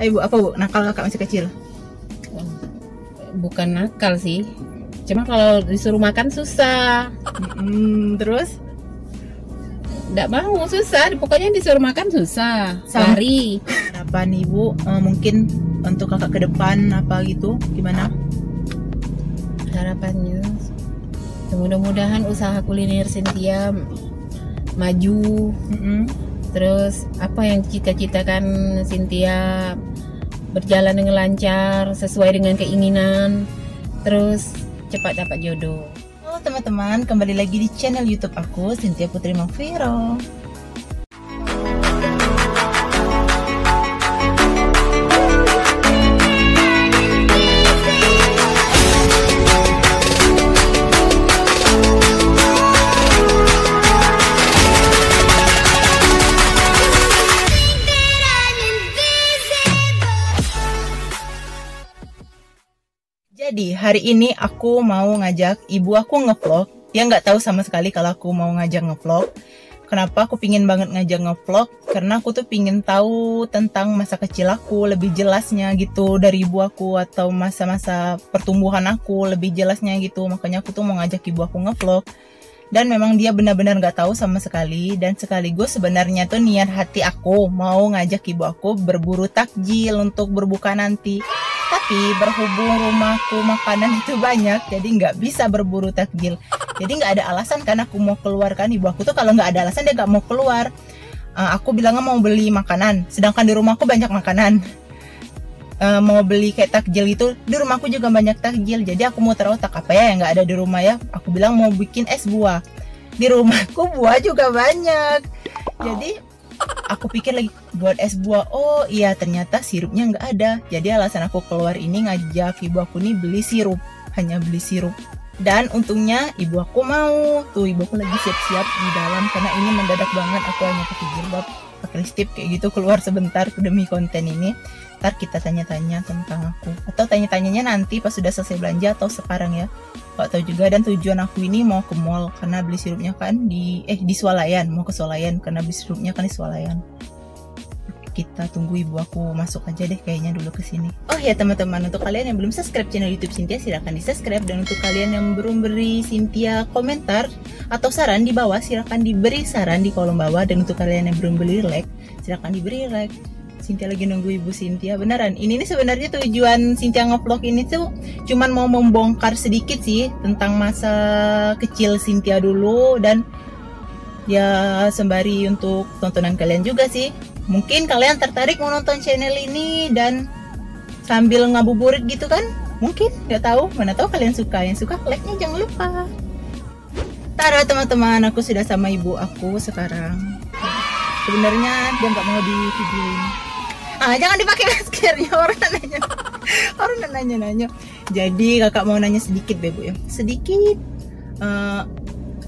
Ibu, apa Bu? Nakal kakak masih kecil? Bukan nakal sih, cuma kalau disuruh makan susah. Terus? Nggak mau, susah. Pokoknya disuruh makan susah. Lari. Harapan Ibu mungkin untuk kakak ke depan apa gitu? Gimana? Harapannya mudah-mudahan usaha kuliner Cynthia maju. Terus apa yang cita-citakan Cynthia berjalan dengan lancar sesuai dengan keinginan. Terus cepat dapat jodoh. Halo teman-teman, kembali lagi di channel YouTube aku, Cynthia Putri Maviro. Jadi hari ini aku mau ngajak ibu aku ngevlog. Dia nggak tahu sama sekali kalau aku mau ngajak ngevlog. Kenapa aku pingin banget ngajak ngevlog? Karena aku tuh pingin tahu tentang masa kecil aku lebih jelasnya gitu dari ibu aku, atau masa-masa pertumbuhan aku lebih jelasnya gitu. Makanya aku tuh mau ngajak ibu aku ngevlog. Dan memang dia benar-benar nggak tahu sama sekali. Dan sekaligus sebenarnya tuh niat hati aku mau ngajak ibu aku berburu takjil untuk berbuka nanti. Tapi berhubung rumahku makanan itu banyak, jadi nggak bisa berburu takjil. Jadi nggak ada alasan kan aku mau keluarkan. Ibu aku tuh kalau nggak ada alasan dia nggak mau keluar. Aku bilangnya mau beli makanan, sedangkan di rumahku banyak makanan. Mau beli kayak takjil itu, di rumahku juga banyak takjil. Jadi aku mau taruh tak apa ya yang nggak ada di rumah ya. Aku bilang mau bikin es buah. Di rumahku buah juga banyak. Jadi aku pikir lagi buat es buah. Oh iya, ternyata sirupnya nggak ada. Jadi alasan aku keluar ini ngajak ibu aku nih beli sirup. Hanya beli sirup. Dan untungnya ibu aku mau. Tuh ibu aku lagi siap-siap di dalam. Karena ini mendadak banget. Aku hanya pakai jilbab, pakai lipstick kayak gitu, keluar sebentar demi konten ini. Ntar kita tanya-tanya tentang aku. Atau tanya-tanyanya nanti pas sudah selesai belanja atau sekarang ya. Gak tahu juga. Dan tujuan aku ini mau ke mall karena beli sirupnya kan di Swalayan. Mau ke Swalayan karena beli sirupnya kan di Swalayan. Kita tunggu ibu aku masuk aja deh kayaknya dulu ke sini. Oh ya teman-teman, untuk kalian yang belum subscribe channel YouTube Cynthia silahkan di subscribe. Dan untuk kalian yang belum beri Cynthia komentar atau saran di bawah, silahkan diberi saran di kolom bawah. Dan untuk kalian yang belum beri like, silahkan diberi like. Cynthia lagi nunggu ibu Cynthia beneran. Ini nih sebenarnya tujuan Cynthia ngevlog ini tuh cuman mau membongkar sedikit sih tentang masa kecil Cynthia dulu. Dan ya sembari untuk tontonan kalian juga sih. Mungkin kalian tertarik mau nonton channel ini dan sambil ngabuburit gitu kan? Mungkin, nggak tahu. Mana tahu kalian suka. Yang suka like-nya jangan lupa. Tada teman-teman, aku sudah sama ibu aku sekarang. Sebenarnya dia nggak mau di videoin. Jangan dipakai maskernya, orang nanya. Orang nanya. Jadi kakak mau nanya sedikit Bebo ya. Sedikit.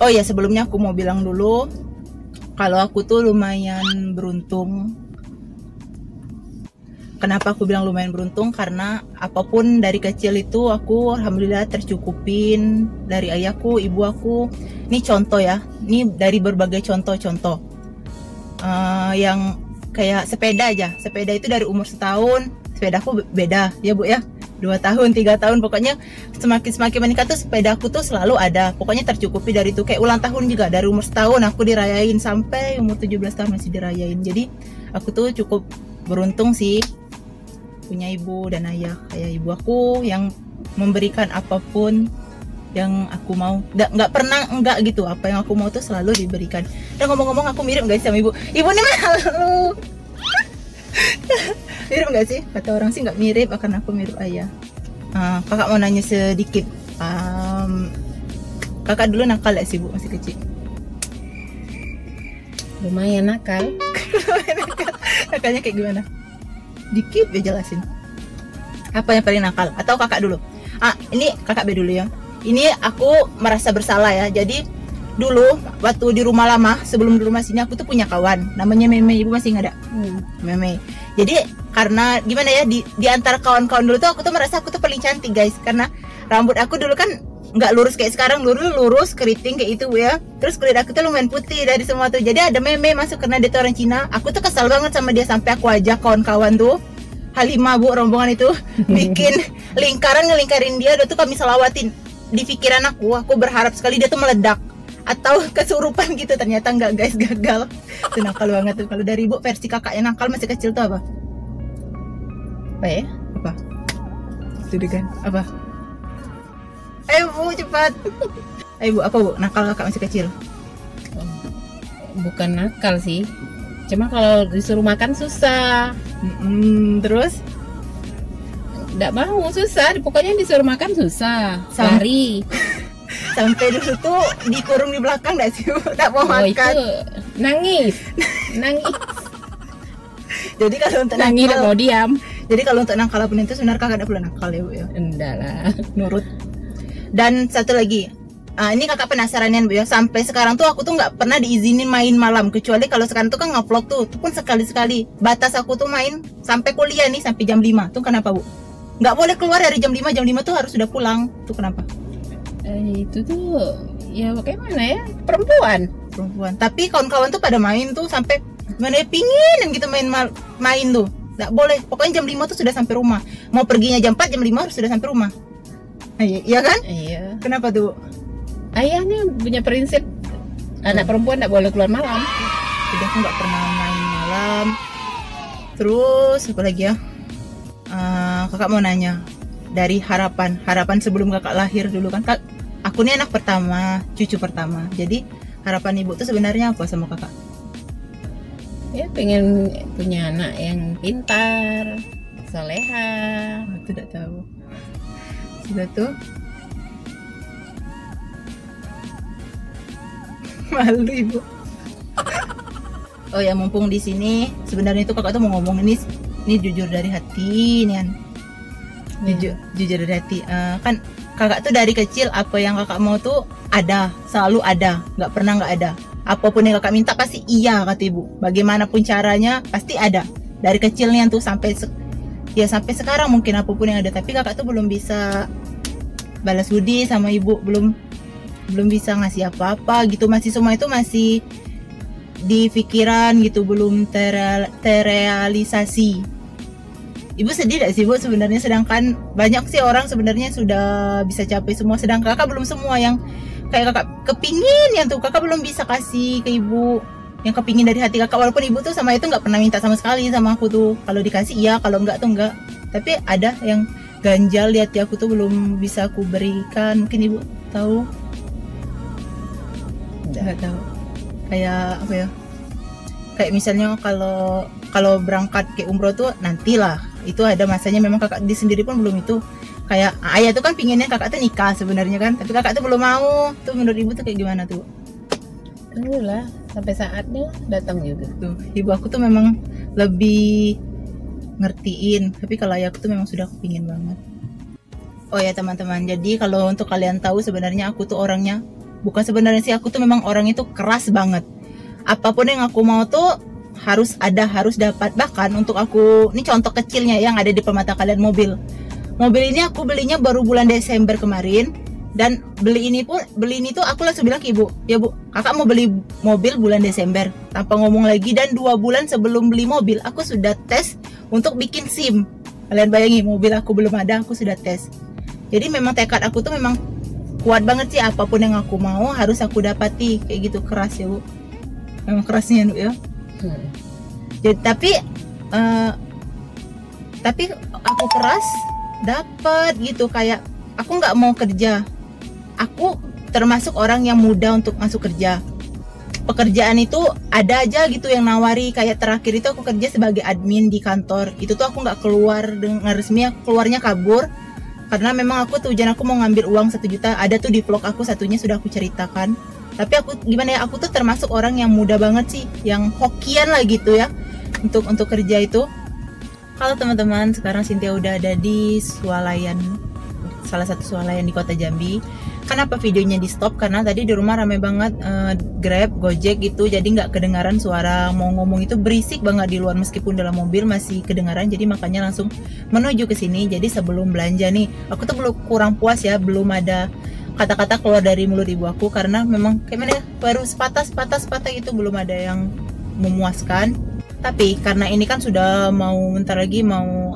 Oh ya, sebelumnya aku mau bilang dulu kalau aku tuh lumayan beruntung. Kenapa aku bilang lumayan beruntung? Karena apapun dari kecil itu aku alhamdulillah tercukupin dari ayahku, ibu aku. Ini contoh ya, ini dari berbagai contoh-contoh. Yang kayak sepeda aja. Sepeda itu dari umur setahun, sepedaku beda ya Bu ya. 2 tahun, 3 tahun, pokoknya semakin meningkat tuh sepeda aku tuh selalu ada. Pokoknya tercukupi dari itu. Kayak ulang tahun juga dari umur setahun aku dirayain sampai umur 17 tahun masih dirayain. Jadi aku tuh cukup beruntung sih punya ibu dan ayah. Kayak ibu aku yang memberikan apapun yang aku mau. Nggak pernah enggak gitu. Apa yang aku mau tuh selalu diberikan. Dan ngomong-ngomong aku mirip guys sama ibu. Ibu nih malu. Mirip nggak sih? Kata orang sih nggak mirip, akan aku mirip ayah. Kakak mau nanya sedikit. Kakak dulu nakal gak sih Bu masih kecil? Lumayan nakal. Nakalnya kayak gimana? Dikit ya jelasin. Apa yang paling nakal? Atau kakak dulu? Ini kakak B dulu ya. Ini aku merasa bersalah ya. Jadi dulu waktu di rumah lama sebelum di rumah sini aku tuh punya kawan namanya Meme. Ibu masih nggak ada? Meme. Jadi karena gimana ya, di antara kawan-kawan dulu tuh aku tuh merasa aku tuh paling cantik guys, karena rambut aku dulu kan nggak lurus kayak sekarang. Dulu lurus keriting kayak itu ya. Terus kulit aku tuh lumayan putih dari semua tuh. Jadi ada Meme masuk karena dia tuh orang Cina. Aku tuh kesal banget sama dia sampai aku ajak kawan-kawan tuh Halimah Bu, rombongan itu bikin lingkaran, ngelingkarin dia, udah tuh kami selawatin. Di pikiran aku berharap sekali dia tuh meledak atau kesurupan gitu, ternyata enggak guys, gagal. Itu nakal banget tuh. Kalau dari Ibu versi kakak yang nakal masih kecil tuh apa? Apa ya? Apa? Itu deh kan? Apa? Ayo Bu, cepat. Ayo Bu, apa Bu? Nakal kakak masih kecil? Bukan nakal sih, cuma kalau disuruh makan susah. Terus? Nggak mau, susah. Pokoknya disuruh makan susah. Lari. Sampai dulu tuh dikurung di belakang nggak sih Bu? Tak mau makan. Itu nangis. Jadi kalau untuk Nangis nakal, mau diam. jadi kalau untuk nakal apapun itu sebenarnya kakak nggak perlu nakal ya Bu ya. Enggak lah. Nurut. Dan satu lagi, ini kakak penasaranan Bu ya. Sampai sekarang tuh aku tuh nggak pernah diizinin main malam, kecuali kalau sekarang tuh kan ngevlog tuh, itu pun sekali-sekali. Batas aku tuh main sampai kuliah nih, sampai jam 5. Tuh kenapa Bu? Nggak boleh keluar dari jam 5 tuh harus sudah pulang. Tuh kenapa? Itu tuh ya bagaimana ya, perempuan. Tapi kawan-kawan tuh pada main tuh sampai mana ya, pingin gitu main tuh. Nggak boleh. Pokoknya jam 5 tuh sudah sampai rumah. Mau perginya jam 4, jam 5 harus sudah sampai rumah. Iya kan? Iya. Kenapa tuh? Ayahnya punya prinsip anak perempuan nggak boleh keluar malam. Jadi aku nggak pernah main malam. Terus apa lagi ya? Kakak mau nanya dari harapan sebelum kakak lahir dulu kan. Aku nih anak pertama, cucu pertama. Jadi harapan ibu tuh sebenarnya apa sama kakak? Ya pengen punya anak yang pintar, soleha. Aku tidak tahu. Sudah tuh malu ibu. Oh ya, mumpung di sini sebenarnya itu kakak tuh mau ngomong ini jujur dari hati nih kan. Jujur dari hati. Kan kakak tuh dari kecil apa yang kakak mau tuh ada, selalu ada, nggak pernah nggak ada. Apapun yang kakak minta pasti iya kata ibu. Bagaimanapun caranya pasti ada. Dari kecilnya tuh sampai sekarang mungkin apapun yang ada. Tapi kakak tuh belum bisa balas budi sama ibu, belum bisa ngasih apa-apa gitu. Masih semua itu masih di pikiran gitu, belum terrealisasi. Ibu sedih gak sih Bu sebenarnya, sedangkan banyak sih orang sebenarnya sudah bisa capai semua, sedangkan kakak belum semua yang kayak kakak kepingin yang tuh kakak belum bisa kasih ke ibu, yang kepingin dari hati kakak. Walaupun ibu tuh sama itu nggak pernah minta sama sekali sama aku tuh, kalau dikasih iya, kalau enggak tuh enggak. Tapi ada yang ganjal di hati aku tuh belum bisa aku berikan. Mungkin ibu tahu? Nggak tahu. Kayak apa ya? Kayak misalnya kalau berangkat ke umroh tuh nantilah, itu ada masanya. Memang kakak di sendiri pun belum itu. Kayak ayah tuh kan pinginnya kakak tuh nikah sebenarnya kan, tapi kakak tuh belum mau. Tuh menurut ibu tuh kayak gimana tuh? Tunggulah sampai saatnya datang juga. Tuh ibu aku tuh memang lebih ngertiin, tapi kalau ayah aku tuh memang sudah kepingin banget. Oh ya teman-teman, jadi kalau untuk kalian tahu sebenarnya aku tuh orangnya, bukan sebenarnya sih, aku tuh memang orang itu keras banget. Apapun yang aku mau tuh harus ada, harus dapat. Bahkan untuk aku, ini contoh kecilnya yang ada di mata kalian, mobil ini aku belinya baru bulan Desember kemarin. Dan beli ini tuh aku langsung bilang ke ibu, ya Bu, kakak mau beli mobil bulan Desember, tanpa ngomong lagi. Dan 2 bulan sebelum beli mobil aku sudah tes untuk bikin SIM. Kalian bayangin, mobil aku belum ada, aku sudah tes. Jadi memang tekad aku tuh memang kuat banget sih, apapun yang aku mau harus aku dapati. Kayak gitu, keras ya Bu, memang kerasnya ya. Jadi tapi aku keras dapat gitu. Kayak aku nggak mau kerja, aku termasuk orang yang muda untuk masuk kerja. Pekerjaan itu ada aja gitu yang nawari. Kayak terakhir itu aku kerja sebagai admin di kantor, itu tuh aku nggak keluar dengan resmi, aku keluarnya kabur karena memang aku tujuan aku mau ngambil uang 1 juta. Ada tuh di vlog aku, satunya sudah aku ceritakan. Tapi aku gimana ya, aku tuh termasuk orang yang muda banget sih, yang hokian lah gitu ya untuk kerja itu. Halo teman-teman, sekarang Cynthia udah ada di swalayan, salah satu swalayan di kota Jambi. Kenapa videonya di stop? Karena tadi di rumah rame banget, Grab, Gojek gitu, jadi nggak kedengaran suara mau ngomong itu, berisik banget di luar. Meskipun dalam mobil masih kedengaran, jadi makanya langsung menuju ke sini. Jadi sebelum belanja nih, aku tuh belum kurang puas ya, belum ada kata-kata keluar dari mulut ibu aku, karena memang kayak mana ya, baru sepatah gitu, belum ada yang memuaskan. Tapi karena ini kan sudah mau bentar lagi mau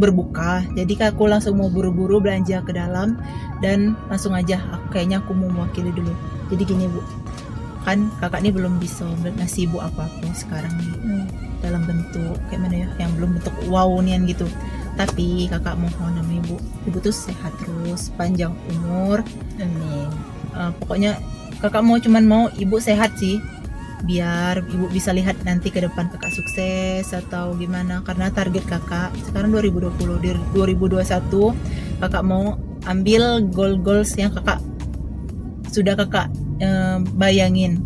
berbuka, jadi aku langsung mau buru-buru belanja ke dalam dan langsung aja kayaknya aku mau mewakili dulu. Jadi gini Bu, kan kakak ini belum bisa ngasih ibu apa-apa sekarang nih dalam bentuk kayak mana ya, yang belum bentuk wow nian gitu. Tapi kakak mohon sama ibu tuh sehat terus, panjang umur, Amin. Pokoknya kakak cuman mau ibu sehat sih, biar ibu bisa lihat nanti ke depan kakak sukses atau gimana. Karena target kakak sekarang 2020, di 2021 kakak mau ambil goals yang kakak sudah kakak bayangin.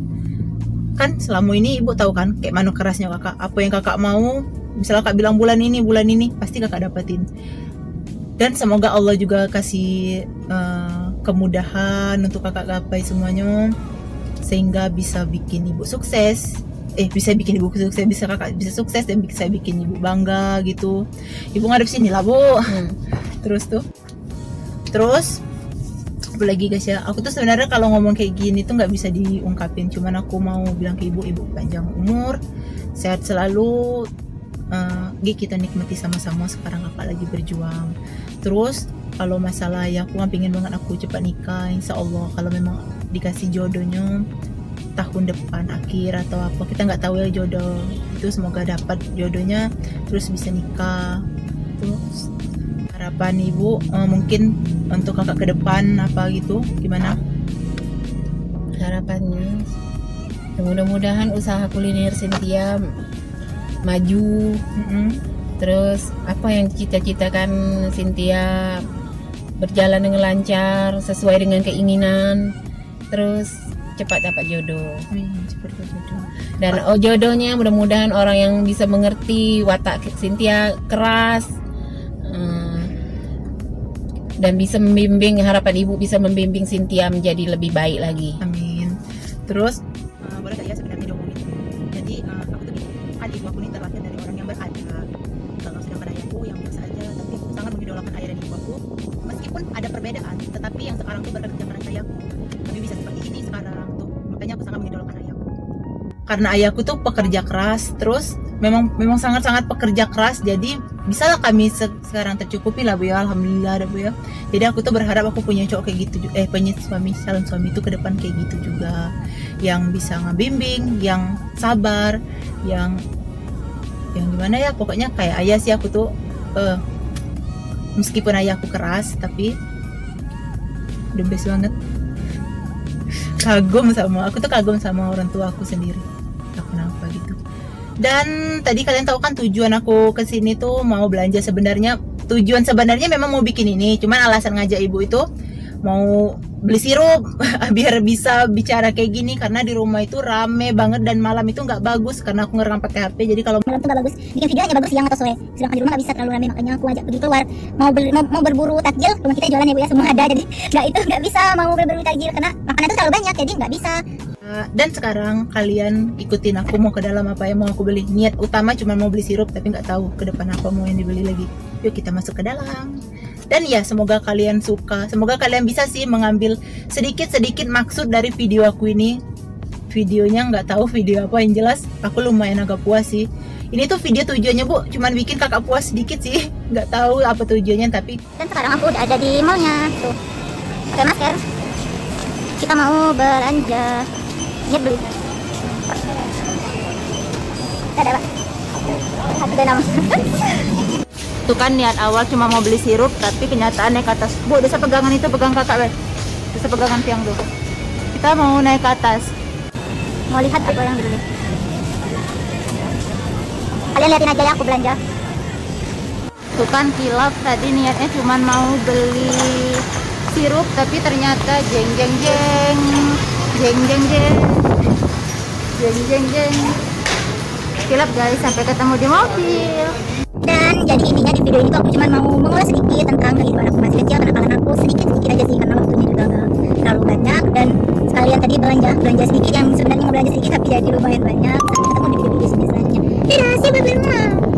Kan selama ini ibu tahu kan kayak mana kerasnya kakak, apa yang kakak mau misalnya kakak bilang bulan ini pasti kakak dapetin. Dan semoga Allah juga kasih kemudahan untuk kakak gapai semuanya, sehingga bisa bikin ibu sukses, bisa bikin ibu sukses, bisa kakak bisa sukses dan bisa bikin ibu bangga gitu. Ibu ngadep sini lah Bu. Terus apa lagi guys ya, aku tuh sebenarnya kalau ngomong kayak gini tuh nggak bisa diungkapin, cuman aku mau bilang ke ibu panjang umur, sehat selalu. Kita nikmati sama-sama sekarang kakak lagi berjuang. Terus kalau masalah ya aku pengen banget aku cepat nikah, insya Allah kalau memang dikasih jodohnya tahun depan akhir atau apa, kita nggak tahu ya jodoh itu, semoga dapat jodohnya terus bisa nikah. Terus harapan ibu mungkin untuk kakak ke depan apa gitu gimana Harapannya mudah-mudahan usaha kuliner Cynthia maju. Terus apa yang cita-citakan Cynthia berjalan dengan lancar sesuai dengan keinginan. Terus cepat dapat jodoh. Cepat dapat jodoh. Dan jodohnya mudah-mudahan orang yang bisa mengerti watak Cynthia keras, dan bisa membimbing, harapan ibu bisa membimbing Cynthia menjadi lebih baik lagi. Amin. Terus boleh gak ya sebenarnya diomongin? Jadi aku tuh gini, kan ibu aku ini terlahir dari orang yang berada. Kalau sedangkan ayahku yang biasa aja, tapi aku sangat mengidolakan ayah dan ibu aku. Meskipun ada perbedaan, tetapi yang sekarang tuh berkat kerja keras ayahku, kami bisa seperti ini sekarang tuh. Makanya aku sangat mengidolakan ayahku. Karena ayahku tuh pekerja keras, terus memang sangat-sangat pekerja keras, jadi bisalah kami sekarang tercukupi lah Bu ya, alhamdulillah ada Bu ya. Jadi aku tuh berharap aku punya cowok kayak gitu, punya calon suami itu ke depan kayak gitu juga, yang bisa ngebimbing, yang sabar, yang gimana ya, pokoknya kayak ayah sih aku tuh. Meskipun ayahku keras, tapi the best banget. Aku tuh kagum sama orang tua aku sendiri, tak kenapa gitu. Dan tadi kalian tahu kan tujuan aku kesini tuh mau belanja. Tujuan sebenarnya memang mau bikin ini, cuman alasan ngajak ibu itu mau beli sirup biar bisa bicara kayak gini, karena di rumah itu rame banget dan malam itu nggak bagus karena aku ngerekam pakai HP. Jadi kalau malam itu nggak bagus, bikin video hanya bagus siang atau sore, sedangkan di rumah nggak bisa terlalu rame, makanya aku ajak pergi keluar mau berburu takjil. Rumah kita jualan ya Bu ya, semua ada, jadi nggak bisa mau berburu takjil karena makanan itu terlalu banyak, jadi nggak bisa. Dan sekarang kalian ikutin aku mau ke dalam apa yang mau aku beli. Niat utama cuma mau beli sirup, tapi nggak tahu ke depan apa mau yang dibeli lagi. Yuk kita masuk ke dalam. Dan ya semoga kalian suka, semoga kalian bisa sih mengambil sedikit-sedikit maksud dari video aku ini. Videonya nggak tahu video apa, yang jelas aku lumayan agak puas sih. Ini tuh video tujuannya Bu, cuman bikin kakak puas sedikit sih. Nggak tahu apa tujuannya, tapi. Dan sekarang aku udah ada di mallnya tuh, pakai masker. Kita mau belanja. Lihat dulu. Ada Pak. Satu dan Tuh kan niat awal cuma mau beli sirup, tapi kenyataannya ke atas. Bu, desa pegangan itu, pegang kakak, desa pegangan tiang tuh. Kita mau naik ke atas. Mau lihat apa yang dulu. Kalian liatin aja ya aku belanja. Tuh kan kilap, tadi niatnya cuma mau beli sirup, tapi ternyata jeng jeng jeng jeng jeng jeng jeng jeng jeng. Kilap guys, sampai ketemu di mobil. Dan jadi intinya di video ini tuh aku cuma mau mengulas sedikit tentang kehidupan aku masih kecil, kenakalan aku sedikit aja sih, karena waktunya juga gak terlalu banyak. Dan sekalian tadi belanja sedikit, yang sebenarnya mau belanja sedikit tapi jadi lumayan banyak. Sampai ketemu di video-video selanjutnya. Dadah, see you, bye-bye.